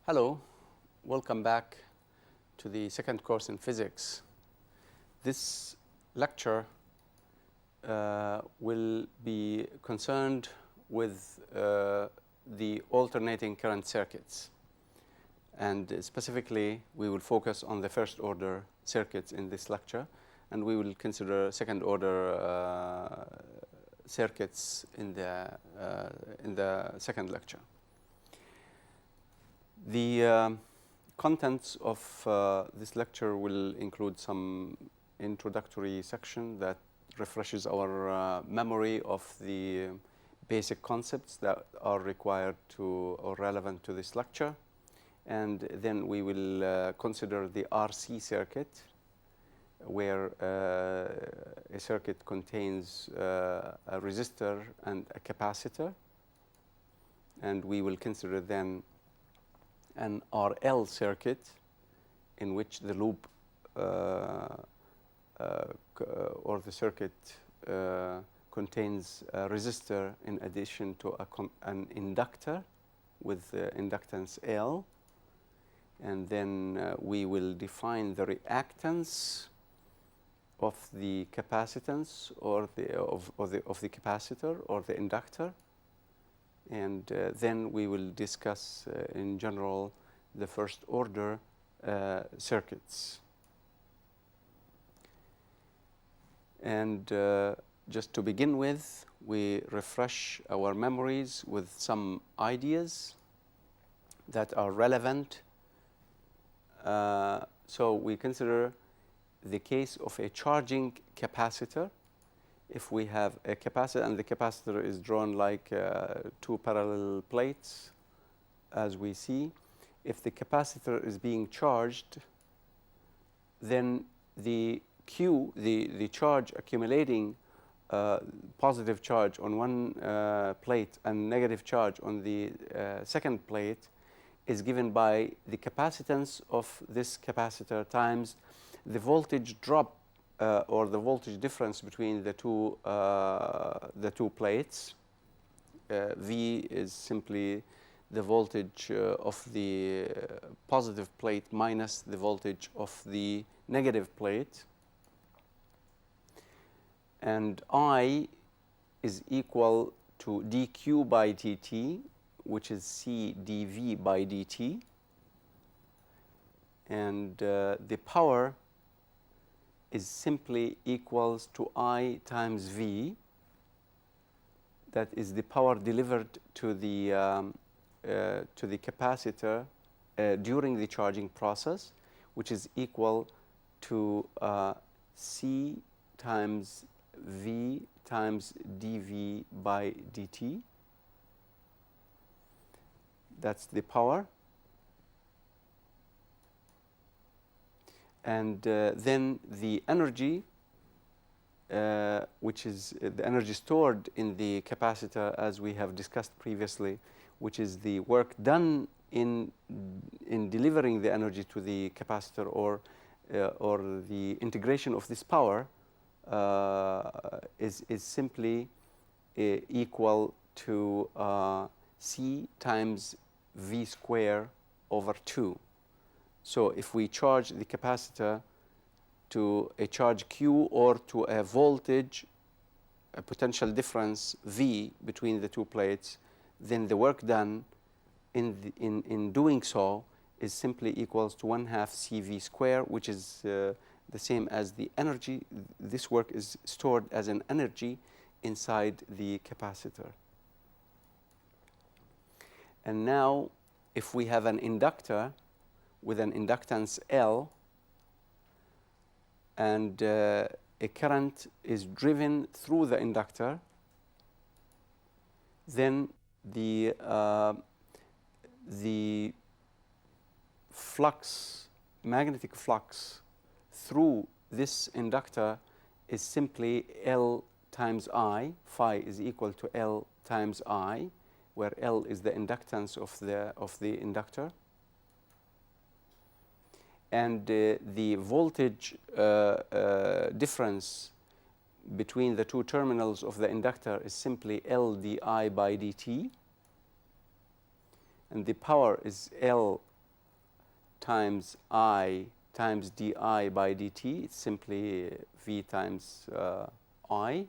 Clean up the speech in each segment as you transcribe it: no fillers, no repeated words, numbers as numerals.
Hello, welcome back to the second course in physics. This lecture will be concerned with the alternating current circuits. And specifically, we will focus on the first order circuits in this lecture, and we will consider second order circuits in the second lecture. The contents of this lecture will include some introductory section that refreshes our memory of the basic concepts that are required to or relevant to this lecture. And then we will consider the RC circuit, where a circuit contains a resistor and a capacitor. And we will consider then an RL circuit in which the loop or the circuit contains a resistor in addition to an inductor with inductance L. And then we will define the reactance of the capacitance of the capacitor or the inductor. And then we will discuss in general the first order circuits. And just to begin with, we refresh our memories with some ideas that are relevant. So we consider the case of a charging capacitor. If we have a capacitor and the capacitor is drawn like two parallel plates, as we see, if the capacitor is being charged, then the Q, the charge accumulating positive charge on one plate and negative charge on the second plate is given by the capacitance of this capacitor times the voltage drop or the voltage difference between the two plates. V is simply the voltage of the positive plate minus the voltage of the negative plate. And I is equal to dq by dt, which is C dV by dt. And the power is simply equals to I times V. That is the power delivered to the capacitor during the charging process, which is equal to C times V times dV by dt. That's the power. And then the energy, which is the energy stored in the capacitor, as we have discussed previously, which is the work done in delivering the energy to the capacitor, or the integration of this power, is simply equal to C times V square over 2. So if we charge the capacitor to a charge Q or to a voltage, a potential difference V between the two plates, then the work done in doing so is simply equals to 1/2 CV square, which is the same as the energy. This work is stored as an energy inside the capacitor. And now, if we have an inductor with an inductance L, and a current is driven through the inductor, then the flux, magnetic flux through this inductor is simply L times I. Phi is equal to L times I, where L is the inductance of the inductor. And the voltage difference between the two terminals of the inductor is simply L di by dt. And the power is L times I times di by dt. It's simply V times I.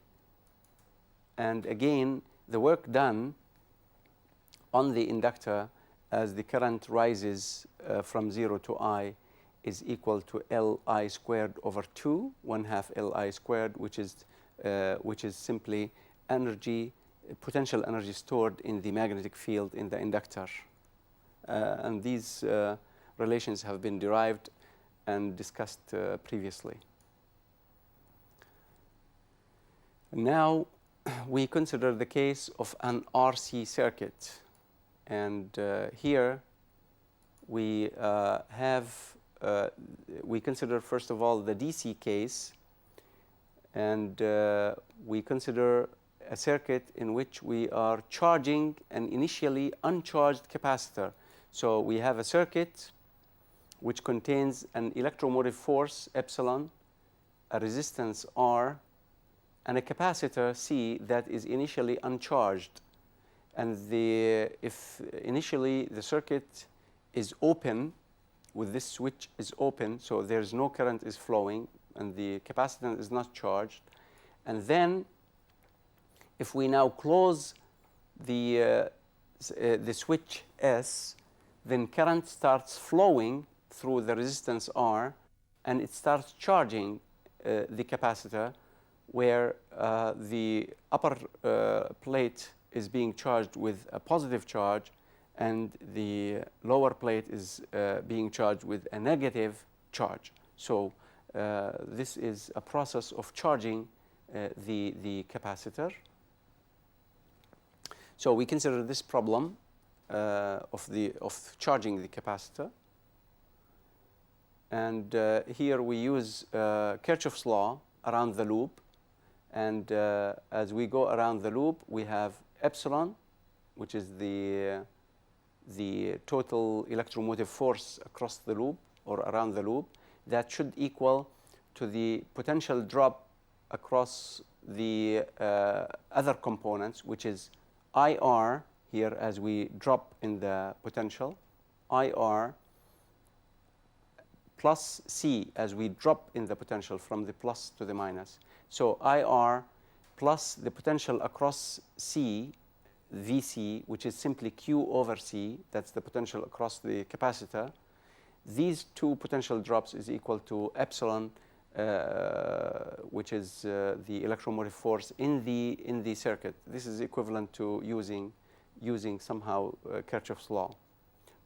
And again, the work done on the inductor as the current rises from 0 to I is equal to Li squared over 2, 1/2 Li squared, which is simply energy, potential energy stored in the magnetic field in the inductor. And these relations have been derived and discussed previously. Now we consider the case of an RC circuit. And here we we consider, first of all, the DC case. And we consider a circuit in which we are charging an initially uncharged capacitor. So we have a circuit which contains an electromotive force, epsilon, a resistance R, and a capacitor C that is initially uncharged. And if initially the circuit is open, with this switch is open, so there's no current is flowing, and the capacitance is not charged. And then if we now close the switch S, then current starts flowing through the resistance R, and it starts charging the capacitor, where the upper plate is being charged with a positive charge, and the lower plate is being charged with a negative charge. So this is a process of charging the capacitor. So we consider this problem of charging the capacitor. And here we use Kirchhoff's law around the loop. And as we go around the loop, we have epsilon, which is the total electromotive force across the loop or around the loop. That should equal to the potential drop across the other components, which is IR here as we drop in the potential, IR plus C as we drop in the potential from the plus to the minus. So IR plus the potential across C, VC, which is simply Q over C, that's the potential across the capacitor. These two potential drops is equal to epsilon, which is the electromotive force in the circuit. This is equivalent to using somehow Kirchhoff's law.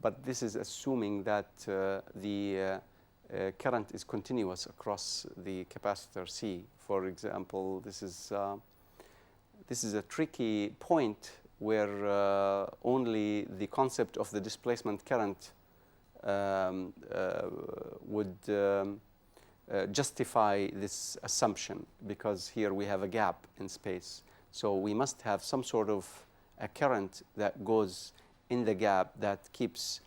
But this is assuming that the current is continuous across the capacitor C. For example, this is a tricky point where only the concept of the displacement current would justify this assumption, because here we have a gap in space. So we must have some sort of a current that goes in the gap that keeps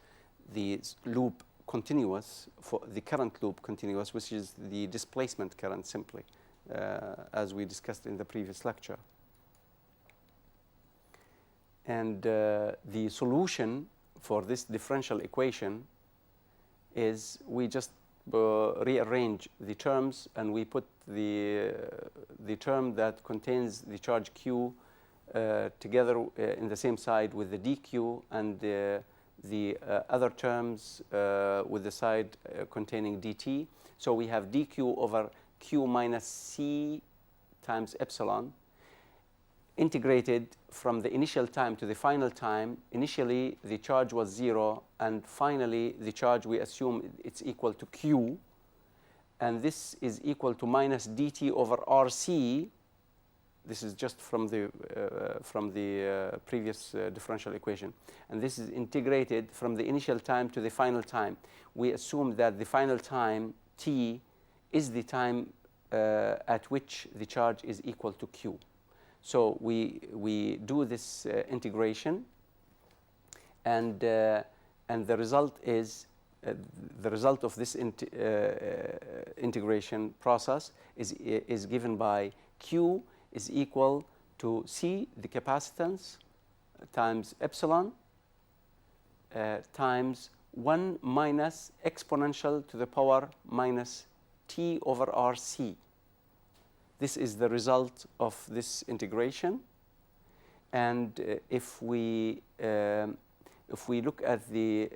the loop continuous, for the current loop continuous, which is the displacement current simply, as we discussed in the previous lecture. And the solution for this differential equation is we just rearrange the terms, and we put the term that contains the charge Q together in the same side with the dq, and the other terms with the side containing dt. So we have dq over q minus c times epsilon, integrated from the initial time to the final time. Initially, the charge was 0, and finally, the charge, we assume it's equal to q, and this is equal to minus dt over rc. This is just from the previous differential equation. And this is integrated from the initial time to the final time. We assume that the final time, t, is the time at which the charge is equal to q. So we do this integration, and the result is the result of this integration process is given by q is equal to C, the capacitance, times epsilon, times 1 minus exponential to the power minus t over RC. This is the result of this integration. And if we look at the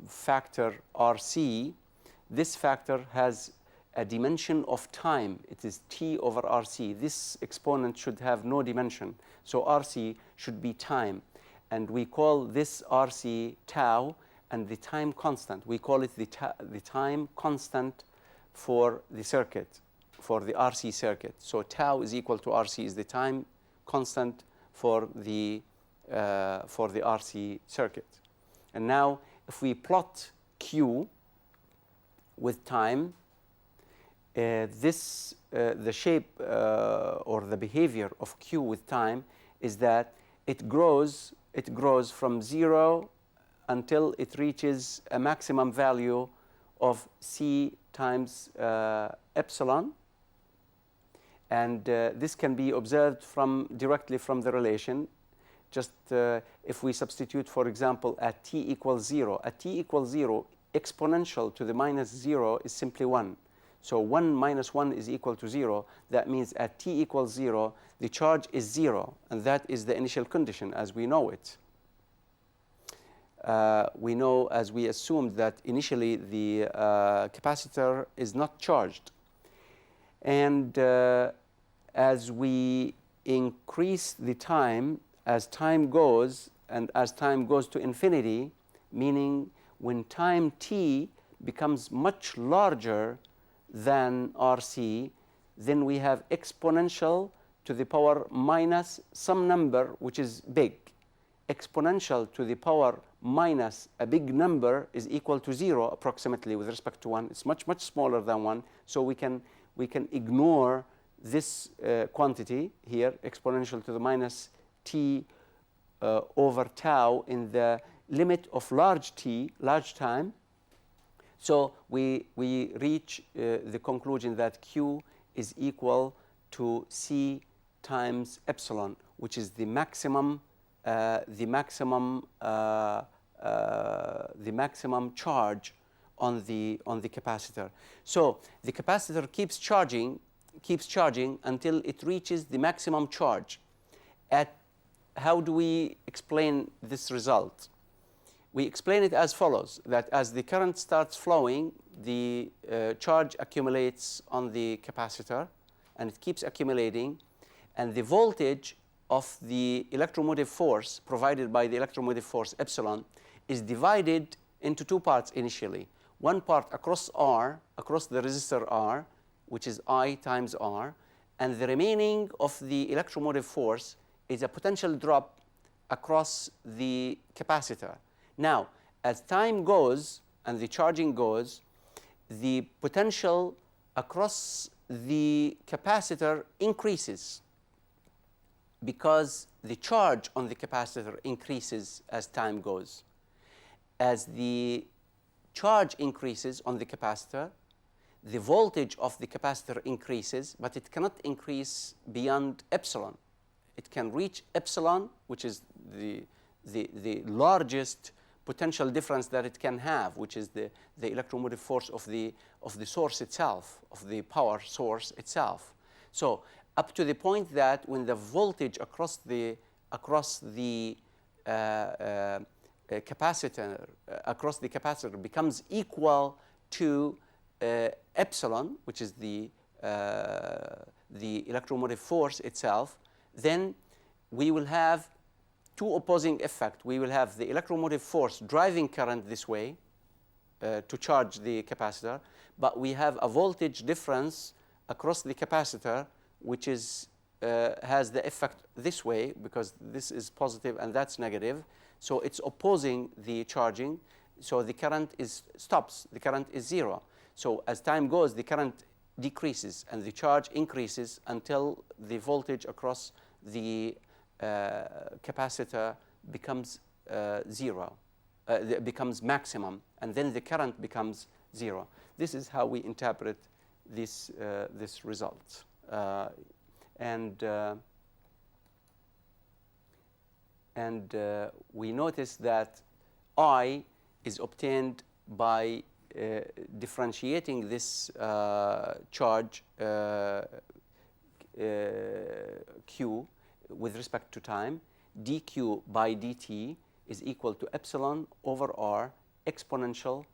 factor RC, this factor has a dimension of time. It is t over RC. This exponent should have no dimension. So RC should be time. And we call this RC tau, and the time constant. We call it the time constant for the circuit, for the RC circuit. So tau is equal to RC is the time constant for the RC circuit. And now if we plot Q with time, the shape or the behavior of Q with time is that it grows from 0 until it reaches a maximum value of C times epsilon. And this can be observed directly from the relation. Just if we substitute, for example, at t equals 0. At t equals 0, exponential to the minus 0 is simply 1. So 1 minus 1 is equal to 0. That means at t equals 0, the charge is 0. And that is the initial condition as we know it. We know, as we assumed, that initially the capacitor is not charged. And as we increase the time, as time goes, and as time goes to infinity, meaning when time t becomes much larger than RC, then we have exponential to the power minus some number which is big. Exponential to the power minus a big number is equal to 0 approximately with respect to 1. It's much, much smaller than 1. So we can ignore this quantity here, exponential to the minus t over tau in the limit of large t, large time. So we reach the conclusion that Q is equal to C times epsilon, which is the maximum charge on the capacitor. So the capacitor keeps charging until it reaches the maximum charge. How do we explain this result? We explain it as follows, that as the current starts flowing, the charge accumulates on the capacitor, and it keeps accumulating, and the voltage of the electromotive force provided by the electromotive force epsilon is divided into two parts initially. One part across R, across the resistor R, which is I times R, and the remaining of the electromotive force is a potential drop across the capacitor. Now, as time goes and the charging goes, the potential across the capacitor increases because the charge on the capacitor increases as time goes. As the charge increases on the capacitor, the voltage of the capacitor increases, but it cannot increase beyond epsilon. It can reach epsilon, which is the largest potential difference that it can have, which is the electromotive force of the source itself, of the power source itself. So up to the point that when the voltage across the capacitor becomes equal to epsilon, which is the electromotive force itself, then we will have two opposing effects. We will have the electromotive force driving current this way to charge the capacitor, but we have a voltage difference across the capacitor which has the effect this way, because this is positive and that's negative. So it's opposing the charging. So the current stops. The current is 0. So as time goes, the current decreases and the charge increases until the voltage across the capacitor becomes 0, becomes maximum, and then the current becomes 0. This is how we interpret this result. And we notice that I is obtained by differentiating this charge q with respect to time. dq by dt is equal to epsilon over r exponential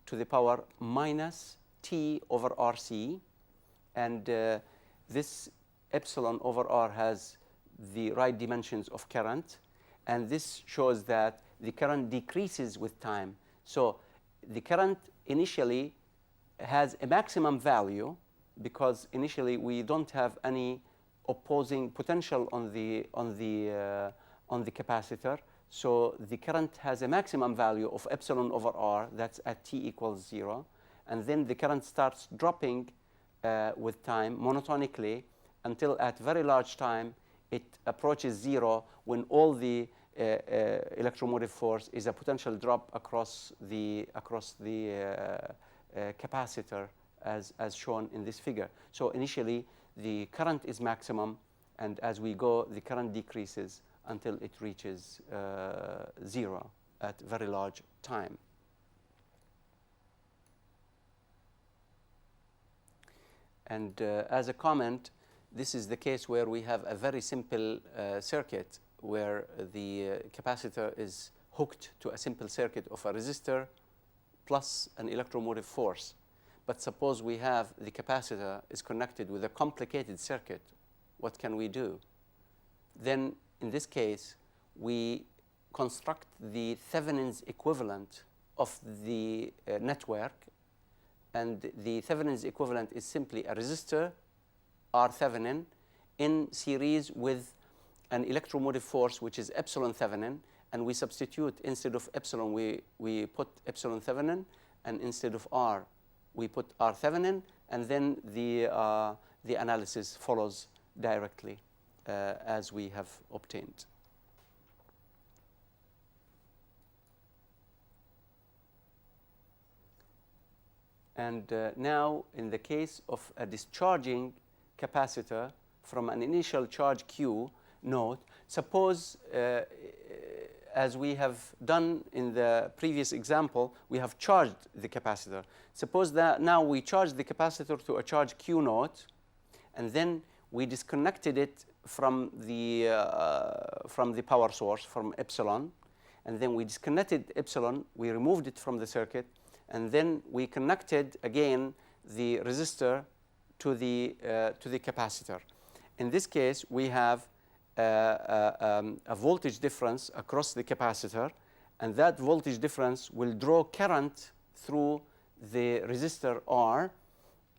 to the power minus t over rc. And this epsilon over r has the right dimensions of current. And this shows that the current decreases with time. So the current initially has a maximum value because initially we don't have any opposing potential on the capacitor. So the current has a maximum value of epsilon over r, that's at t equals 0. And then the current starts dropping with time monotonically until at very large time it approaches 0 when all the electromotive force is a potential drop across the capacitor as shown in this figure. So initially the current is maximum, and as we go the current decreases until it reaches 0 at very large time. And as a comment, this is the case where we have a very simple circuit where the capacitor is hooked to a simple circuit of a resistor plus an electromotive force. But suppose we have the capacitor is connected with a complicated circuit. What can we do? Then in this case, we construct the Thevenin's equivalent of the network. And the Thevenin's equivalent is simply a resistor, R Thevenin, in series with an electromotive force, which is epsilon Thevenin. And we substitute, instead of epsilon, we put epsilon Thevenin, and instead of R, we put R Thevenin, and then the analysis follows directly as we have obtained. And now, in the case of a discharging capacitor from an initial charge Q node, suppose, as we have done in the previous example, we have charged the capacitor. Suppose that now we charge the capacitor to a charge Q node, and then we disconnected it from the power source, from epsilon, and then we disconnected epsilon, we removed it from the circuit, and then we connected again the resistor to the capacitor. In this case, we have a voltage difference across the capacitor, and that voltage difference will draw current through the resistor R,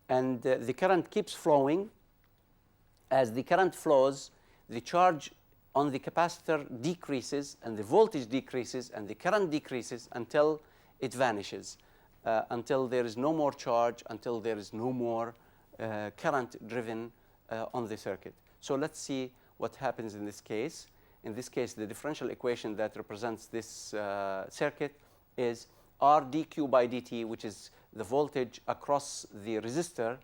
and the current keeps flowing. As the current flows, the charge on the capacitor decreases, and the voltage decreases, and the current decreases until it vanishes, until there is no more charge, until there is no more current driven on the circuit. So let's see what happens in this case. In this case, the differential equation that represents this circuit is R dq by dt, which is the voltage across the resistor,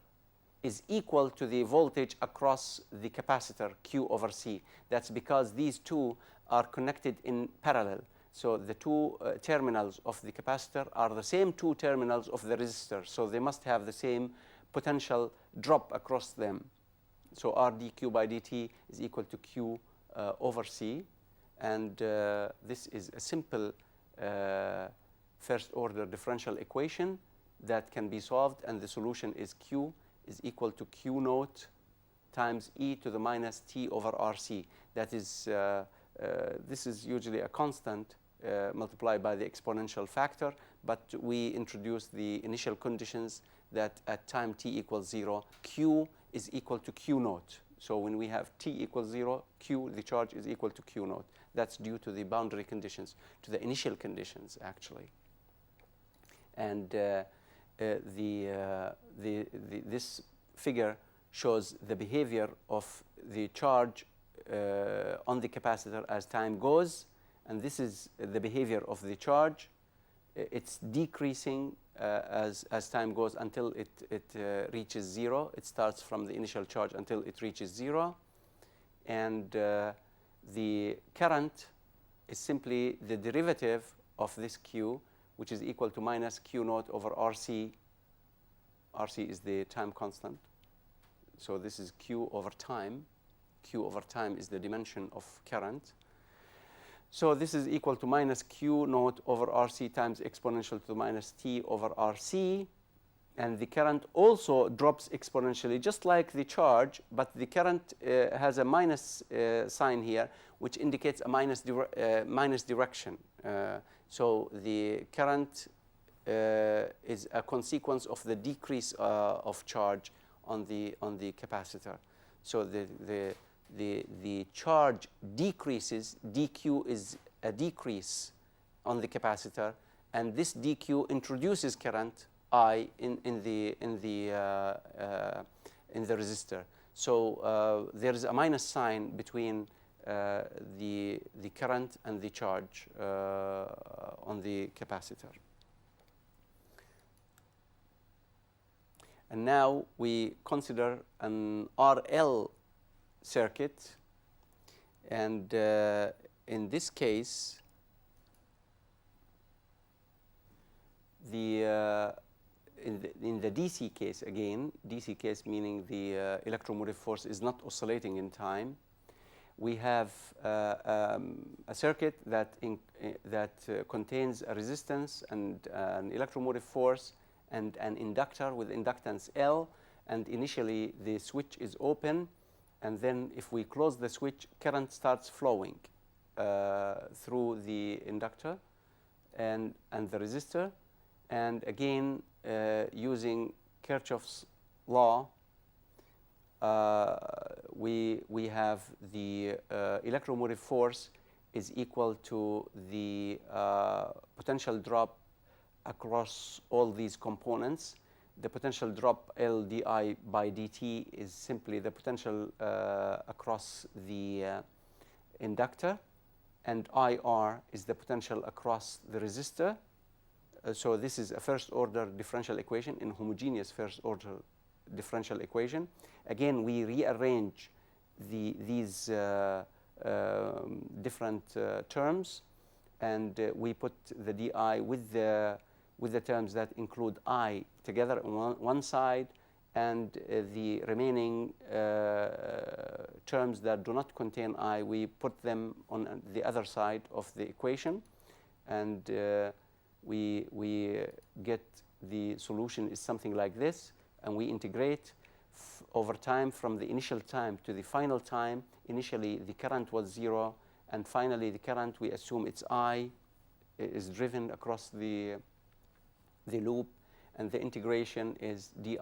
is equal to the voltage across the capacitor, Q over C. That's because these two are connected in parallel. So the two terminals of the capacitor are the same two terminals of the resistor. So they must have the same potential drop across them. So R dq by dt is equal to Q over C. And this is a simple first order differential equation that can be solved. And the solution is Q is equal to Q naught times e to the minus t over RC. That is, this is usually a constant multiplied by the exponential factor. But we introduce the initial conditions that at time t equals 0, Q is equal to Q naught. So when we have t equals 0, Q, the charge is equal to Q naught. That's due to the boundary conditions, to the initial conditions, actually. And this figure shows the behavior of the charge on the capacitor as time goes. And this is the behavior of the charge. It's decreasing as time goes until it reaches 0. It starts from the initial charge until it reaches 0. And the current is simply the derivative of this Q, which is equal to minus Q naught over RC. RC is the time constant. So this is Q over time. Q over time is the dimension of current. So this is equal to minus Q naught over RC times exponential to minus T over RC. And the current also drops exponentially, just like the charge, but the current has a minus sign here, which indicates a minus direction. So the current is a consequence of the decrease of charge on the capacitor. So the charge decreases. dq is a decrease on the capacitor, and this dq introduces current I in the resistor. So there is a minus sign between the current and the charge on the capacitor. And now we consider an RL circuit, and in this case, in the DC case, again, DC case meaning the electromotive force is not oscillating in time, we have a circuit that contains a resistance and an electromotive force and an inductor with inductance L, and initially the switch is open, and then if we close the switch, current starts flowing through the inductor and the resistor. And again, using Kirchhoff's law, we have the electromotive force is equal to the potential drop across all these components. The potential drop L di by dt is simply the potential across the inductor, and IR is the potential across the resistor. So this is a first order differential equation, in homogeneous first order differential equation. Again, we rearrange these different terms, and we put the di with the terms that include I together on one side, and the remaining terms that do not contain I, we put them on the other side of the equation, and we get the solution is something like this, and we integrate over time from the initial time to the final time. Initially, the current was 0, and finally, the current, we assume it's I, is driven across the loop, and the integration is di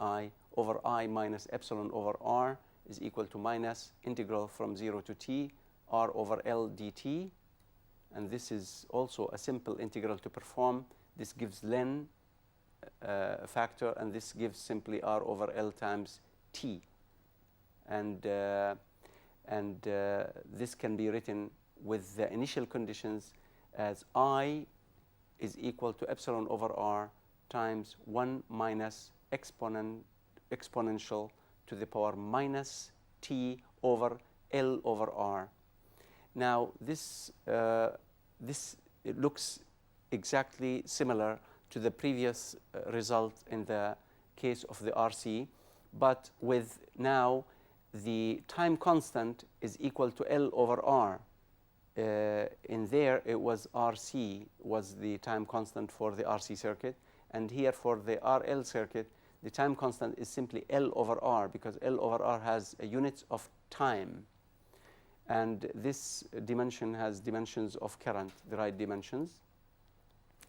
over I minus epsilon over r is equal to minus integral from 0 to t r over L dt. And this is also a simple integral to perform. This gives len factor, and this gives simply r over L times t. And this can be written with the initial conditions as I is equal to epsilon over r times 1 minus exponential to the power minus t over L over r. Now this it looks exactly similar to the previous result in the case of the RC, but with now the time constant is equal to L over R. In there it was RC was the time constant for the RC circuit, and here for the RL circuit the time constant is simply L over R, because L over R has units of time, and this dimension has dimensions of current, the right dimensions.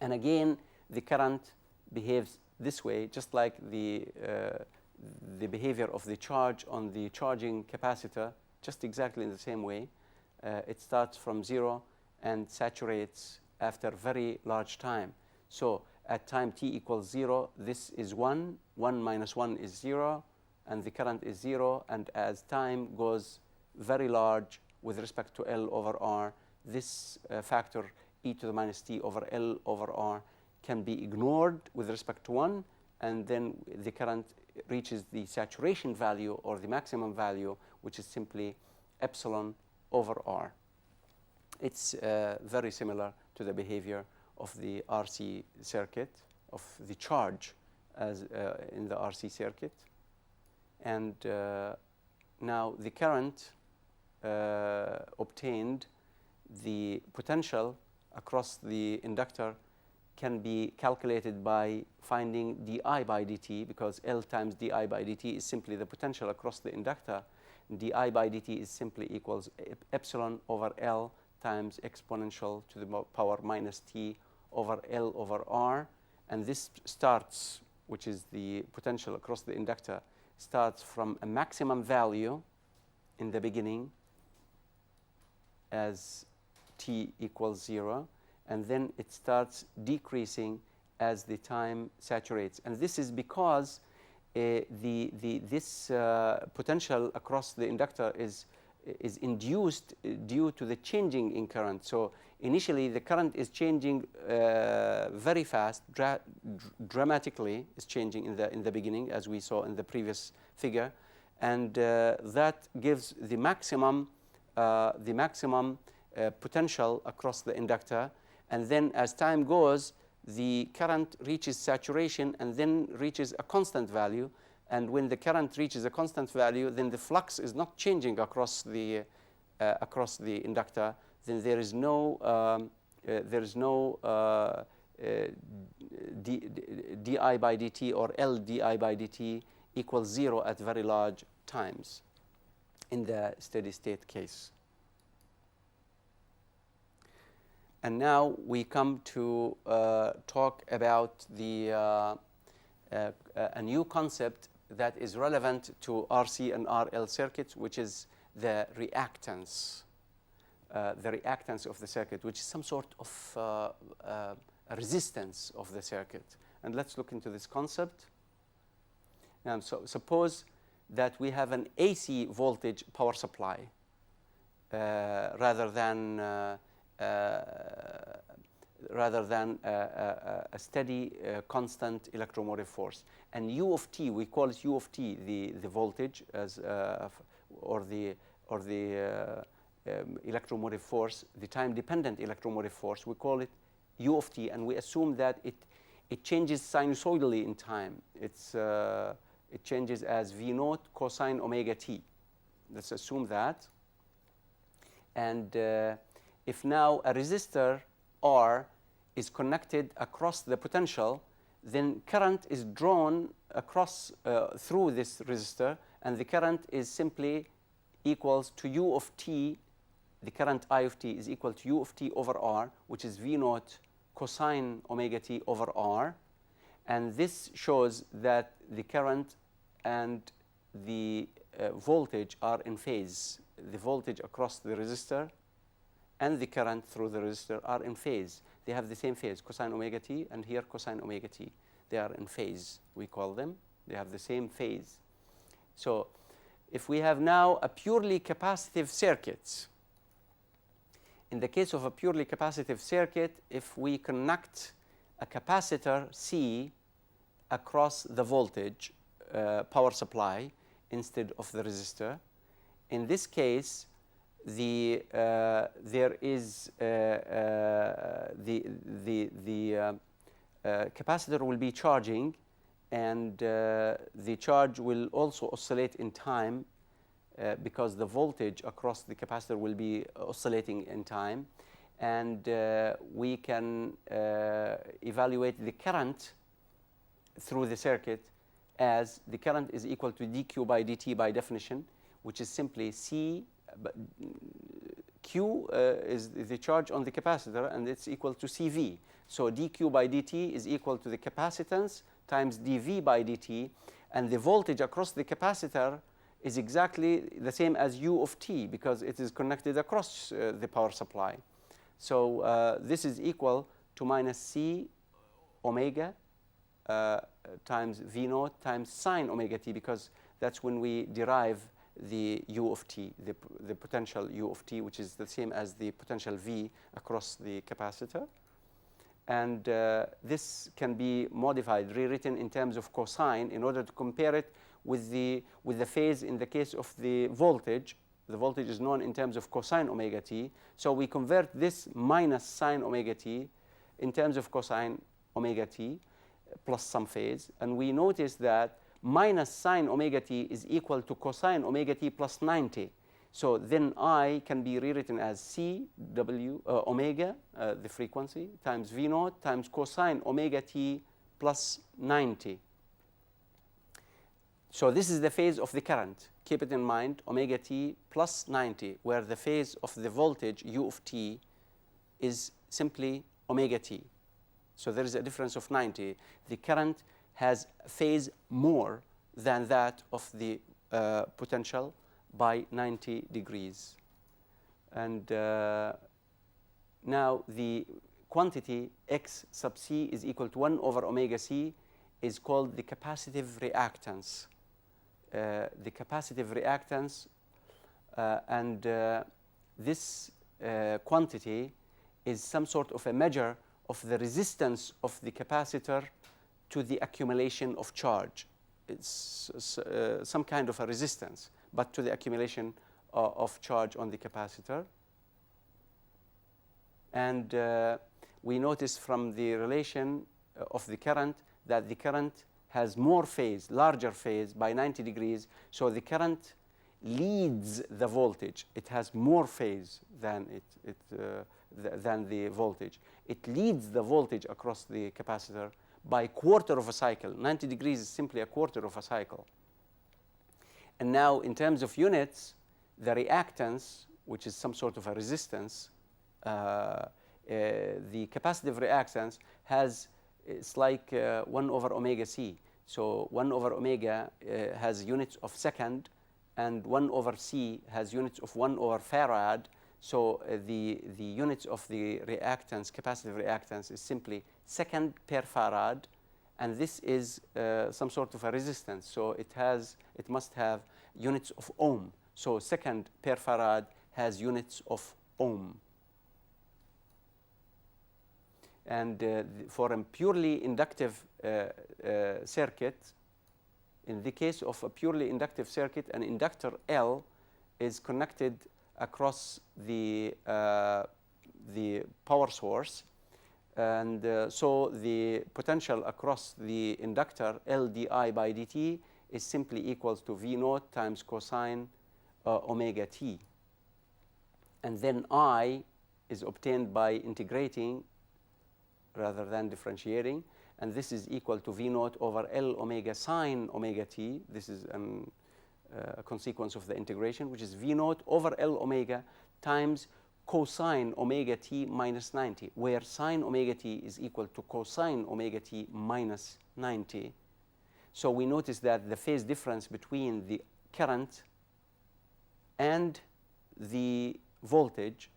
And again, the current behaves this way, just like the behavior of the charge on the charging capacitor, just exactly in the same way. It starts from 0 and saturates after very large time. So at time t equals 0, this is 1, 1 minus 1 is 0, and the current is 0. And as time goes very large with respect to L over R, this factor e to the minus t over L over R can be ignored with respect to 1, and then the current reaches the saturation value or the maximum value, which is simply epsilon over R. It's very similar to the behavior of the RC circuit, of the charge as in the RC circuit. And now the current obtained, the potential across the inductor can be calculated by finding di by dt, because L times di by dt is simply the potential across the inductor. Di by dt is simply equals epsilon over L times exponential to the power minus t over L over R. And this starts, which is the potential across the inductor, starts from a maximum value in the beginning as t equals 0, and then it starts decreasing as the time saturates. And this is because this potential across the inductor is induced due to the changing in current. So initially the current is changing very fast, dramatically is changing in the beginning, as we saw in the previous figure, and that gives the maximum potential across the inductor. And then as time goes, the current reaches saturation and then reaches a constant value. And when the current reaches a constant value, then the flux is not changing across the inductor. Then there is no di by dt or L di by dt equals 0 at very large times in the steady state case. And now we come to talk about a new concept that is relevant to RC and RL circuits, which is the reactance. The reactance of the circuit, which is some sort of a resistance of the circuit. And let's look into this concept. And so suppose that we have an AC voltage power supply rather than a steady constant electromotive force. And U of t, we call it U of t, the voltage as or the electromotive force, the time-dependent electromotive force. We call it U of t, and we assume that it changes sinusoidally in time. It changes as V naught cosine omega t. Let's assume that. And if now a resistor R is connected across the potential, then current is drawn across through this resistor, and the current is simply equals to U of t. The current I of t is equal to U of t over R, which is V naught cosine omega t over R. And this shows that the current and the voltage are in phase. The voltage across the resistor and the current through the resistor are in phase. They have the same phase, cosine omega t, and here cosine omega t. They are in phase, we call them. They have the same phase. So if we have now a purely capacitive circuit, in the case of a purely capacitive circuit, if we connect a capacitor C across the voltage power supply instead of the resistor, in this case, there is the capacitor will be charging, and the charge will also oscillate in time because the voltage across the capacitor will be oscillating in time. And we can evaluate the current through the circuit as the current is equal to dq by dt by definition, which is simply C. Q is the charge on the capacitor, and it's equal to CV. So dq by dt is equal to the capacitance times dV by dt, and the voltage across the capacitor is exactly the same as U of t, because it is connected across the power supply. So this is equal to minus C omega times V naught times sine omega t, because that's when we derive the U of t, the potential U of t, which is the same as the potential V across the capacitor. And this can be modified, rewritten in terms of cosine in order to compare it with the phase in the case of the voltage. The voltage is known in terms of cosine omega t. So we convert this minus sine omega t in terms of cosine omega t plus some phase. And we notice that minus sine omega t is equal to cosine omega t plus 90. So then I can be rewritten as C W omega, the frequency, times V naught times cosine omega t plus 90. So this is the phase of the current. Keep it in mind, omega t plus 90, where the phase of the voltage U of t is simply omega t. So there is a difference of 90. The current has phase more than that of the potential by 90 degrees. And now the quantity x sub c is equal to 1 over omega c is called the capacitive reactance. The capacitive reactance, and this quantity is some sort of a measure of the resistance of the capacitor to the accumulation of charge. It's some kind of a resistance, but to the accumulation of charge on the capacitor. And we notice from the relation of the current that the current has more phase, larger phase by 90 degrees. So the current leads the voltage. It has more phase than than the voltage. It leads the voltage across the capacitor by quarter of a cycle. 90 degrees is simply a quarter of a cycle. And now in terms of units, the reactance, which is some sort of a resistance, the capacitive reactance has, it's like 1 over omega c. So 1 over omega has units of second, and 1 over c has units of 1 over farad. So the units of the reactance, capacitive reactance, is simply second per farad, and this is some sort of a resistance. So it must have units of ohm. So second per farad has units of ohm. And for a purely inductive circuit, in the case of a purely inductive circuit, an inductor L is connected across the power source, and so the potential across the inductor L di by dt is simply equals to V naught times cosine omega t. And then I is obtained by integrating rather than differentiating, and this is equal to V naught over L omega sine omega t. This is a consequence of the integration, which is V naught over L omega times cosine omega t minus 90, where sine omega t is equal to cosine omega t minus 90. So we notice that the phase difference between the current and the voltage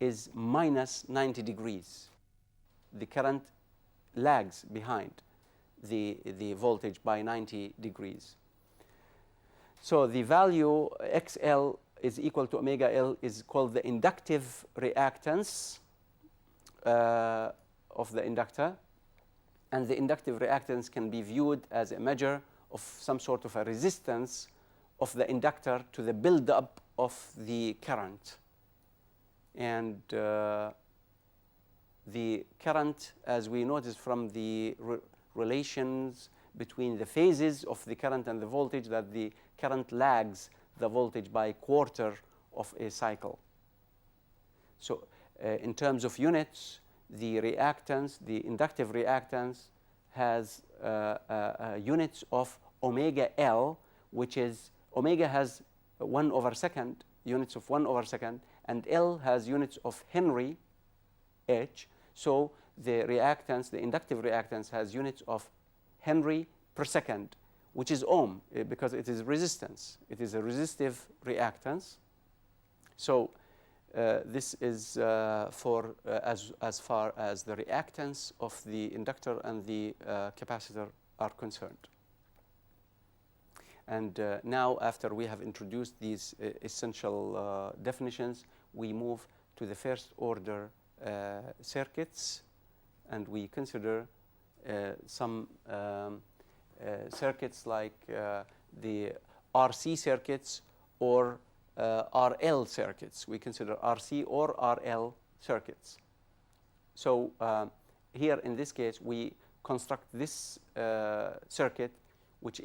is minus 90 degrees. The current lags behind the voltage by 90 degrees. So the value XL is equal to omega L is called the inductive reactance of the inductor. And the inductive reactance can be viewed as a measure of some sort of a resistance of the inductor to the buildup of the current. And the current, as we noticed from the relations between the phases of the current and the voltage, that the current lags the voltage by a quarter of a cycle. So in terms of units, the reactance, the inductive reactance, has units of omega L, which is, omega has 1 over second, units of 1 over second, and L has units of Henry H. So the reactance, the inductive reactance, has units of Henry per second, which is ohm, because it is resistance. It is a resistive reactance. So this is for as far as the reactance of the inductor and the capacitor are concerned. And now, after we have introduced these essential definitions, we move to the first order circuits, and we consider some circuits like the RC circuits or RL circuits. We consider RC or RL circuits. So here in this case, we construct this circuit which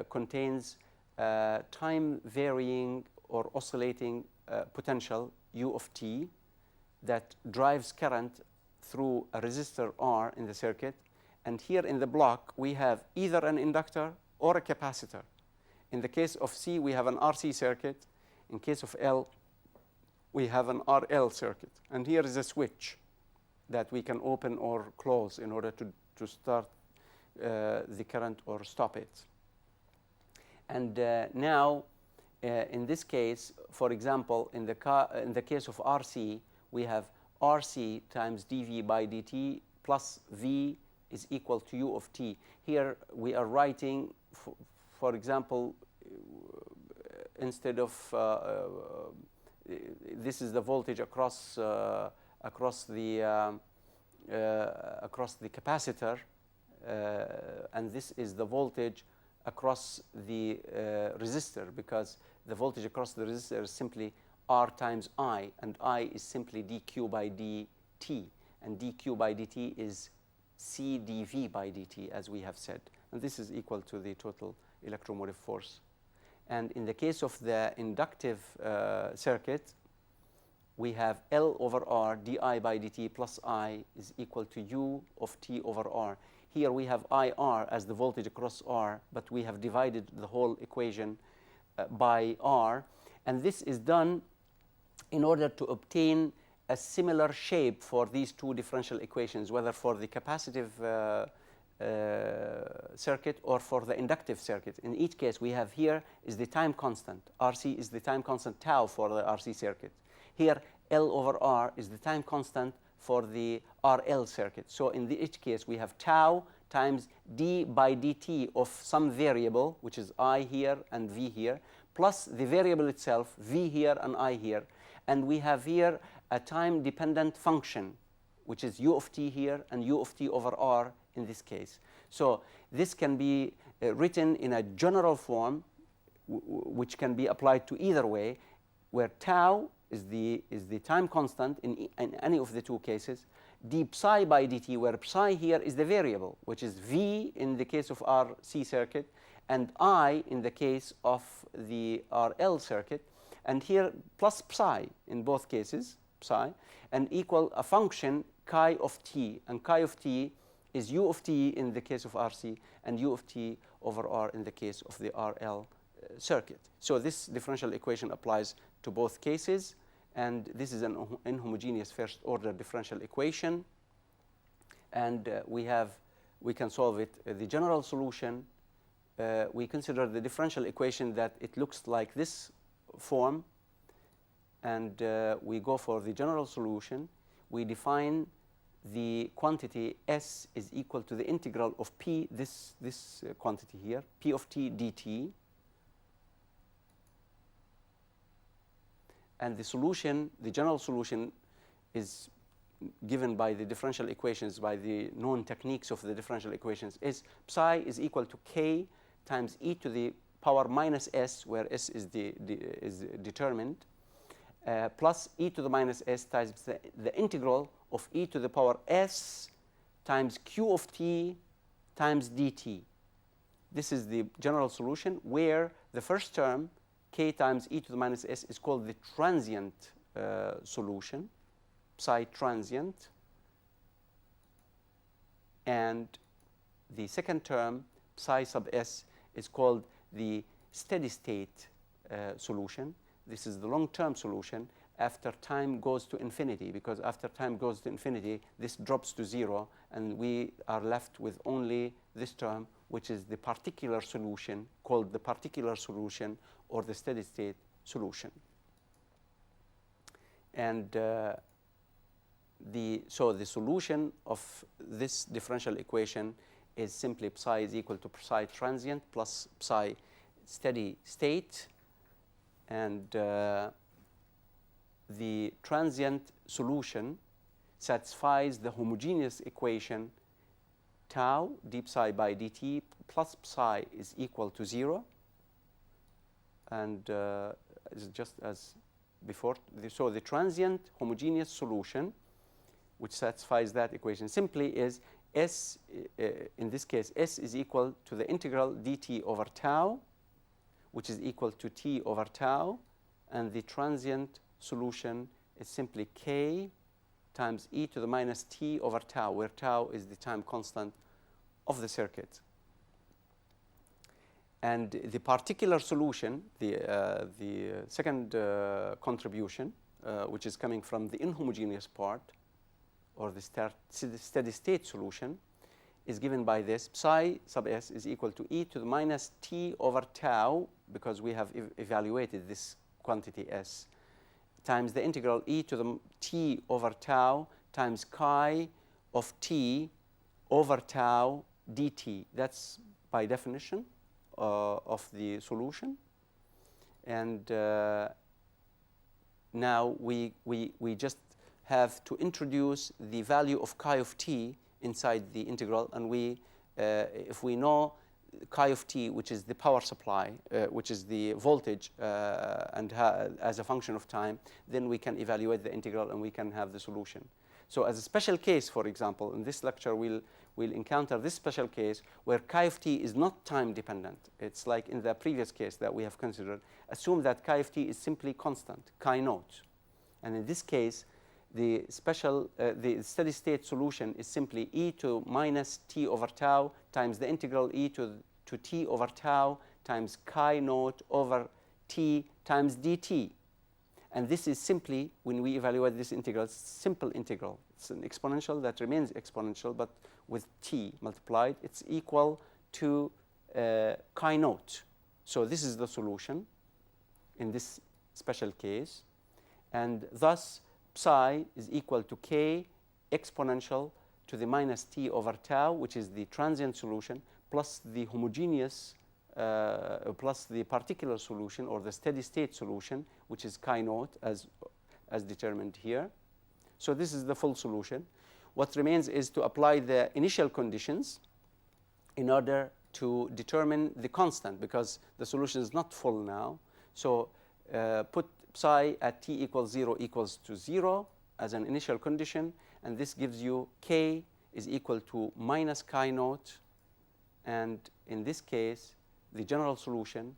contains time-varying or oscillating potential U of t that drives current through a resistor R in the circuit. And here in the block, we have either an inductor or a capacitor. In the case of C, we have an RC circuit. In case of L, we have an RL circuit. And here is a switch that we can open or close in order to start the current or stop it. And now, in this case, for example, in the case of RC, we have RC times dV by dt plus V is equal to U of t. Here we are writing, for example, instead of this is the voltage across the capacitor, and this is the voltage across the resistor, because the voltage across the resistor is simply R times I, and I is simply dq by dt, and dq by dt is C dV by dt, as we have said, and this is equal to the total electromotive force. And in the case of the inductive circuit, we have L over R di by dt plus I is equal to U of t over R. Here we have IR as the voltage across R, but we have divided the whole equation by R. And this is done in order to obtain a similar shape for these two differential equations, whether for the capacitive circuit or for the inductive circuit. In each case, we have here is the time constant. RC is the time constant tau for the RC circuit. Here, L over R is the time constant for the RL circuit. So in each case, we have tau times d by dt of some variable, which is I here and V here, plus the variable itself, V here and I here. And we have here a time-dependent function, which is U of t here and U of t over R in this case. So this can be written in a general form, which can be applied to either way, where tau is the time constant in any of the two cases, d psi by dt, where psi here is the variable, which is V in the case of RC circuit, and I in the case of the RL circuit, and here plus psi in both cases, psi, and equal a function chi of t, and chi of t is U of t in the case of RC and U of t over R in the case of the RL circuit. So this differential equation applies to both cases, and this is an inhomogeneous first order differential equation, and we can solve it. The general solution, we consider the differential equation that it looks like this form, and we go for the general solution. We define the quantity S is equal to the integral of P, this quantity here, P of t dt. And the solution, the general solution, is given by the differential equations, by the known techniques of the differential equations, is psi is equal to k times e to the power minus s, where s is determined, plus e to the minus s times the integral of e to the power s times q of t times dt. This is the general solution, where the first term, k times e to the minus s, is called the transient solution, psi transient, and the second term, psi sub s, is called the steady state solution. This is the long-term solution after time goes to infinity, because after time goes to infinity, this drops to zero, and we are left with only this term, which is the particular solution, called the particular solution or the steady state solution. And so the solution of this differential equation is simply psi is equal to psi transient plus psi steady state, and the transient solution satisfies the homogeneous equation tau d psi by dt plus psi is equal to 0, and it's just as before. So the transient homogeneous solution which satisfies that equation simply is S, in this case, S is equal to the integral dt over tau, which is equal to t over tau, and the transient solution is simply k times e to the minus t over tau, where tau is the time constant of the circuit. And the particular solution, the second contribution, which is coming from the inhomogeneous part, or the steady state solution, is given by this. Psi sub s is equal to e to the minus t over tau, because we have evaluated this quantity s, times the integral e to the t over tau times chi of t over tau dt. That's by definition of the solution. And now we just have to introduce the value of chi of t inside the integral, and if we know chi of t, which is the power supply, which is the voltage, and as a function of time, then we can evaluate the integral and we can have the solution. So as a special case, for example, in this lecture we'll encounter this special case where chi of t is not time dependent. It's like in the previous case that we have considered. Assume that chi of t is simply constant, chi naught. And in this case, the steady state solution is simply e to minus t over tau times the integral e to t over tau times chi naught over t times dt. And this is simply, when we evaluate this integral, simple integral. It's an exponential that remains exponential, but with t multiplied, it's equal to chi naught. So this is the solution in this special case. And thus, psi is equal to k exponential to the minus t over tau, which is the transient solution, plus the homogeneous, plus the particular solution, or the steady state solution, which is chi naught as determined here. So this is the full solution. What remains is to apply the initial conditions in order to determine the constant, because the solution is not full now. So put psi at t equals 0 equals to 0 as an initial condition, and this gives you k is equal to minus chi naught, and in this case the general solution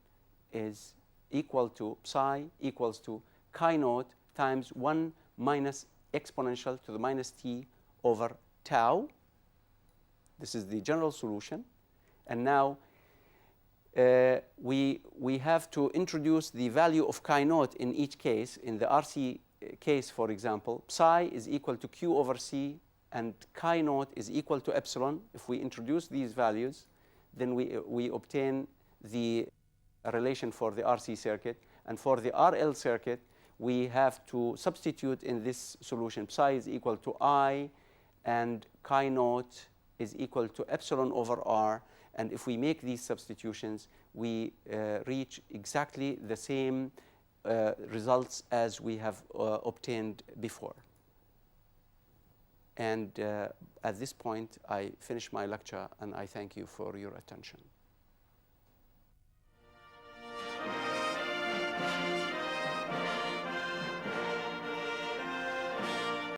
is equal to psi equals to chi naught times 1 minus exponential to the minus t over tau. This is the general solution. And now we have to introduce the value of chi naught in each case. In the RC case, for example, psi is equal to q over c, and chi naught is equal to epsilon. If we introduce these values, then we obtain the relation for the RC circuit. And for the RL circuit, we have to substitute in this solution. Psi is equal to I, and chi naught is equal to epsilon over r. And if we make these substitutions, we reach exactly the same results as we have obtained before. And at this point, I finish my lecture, and I thank you for your attention.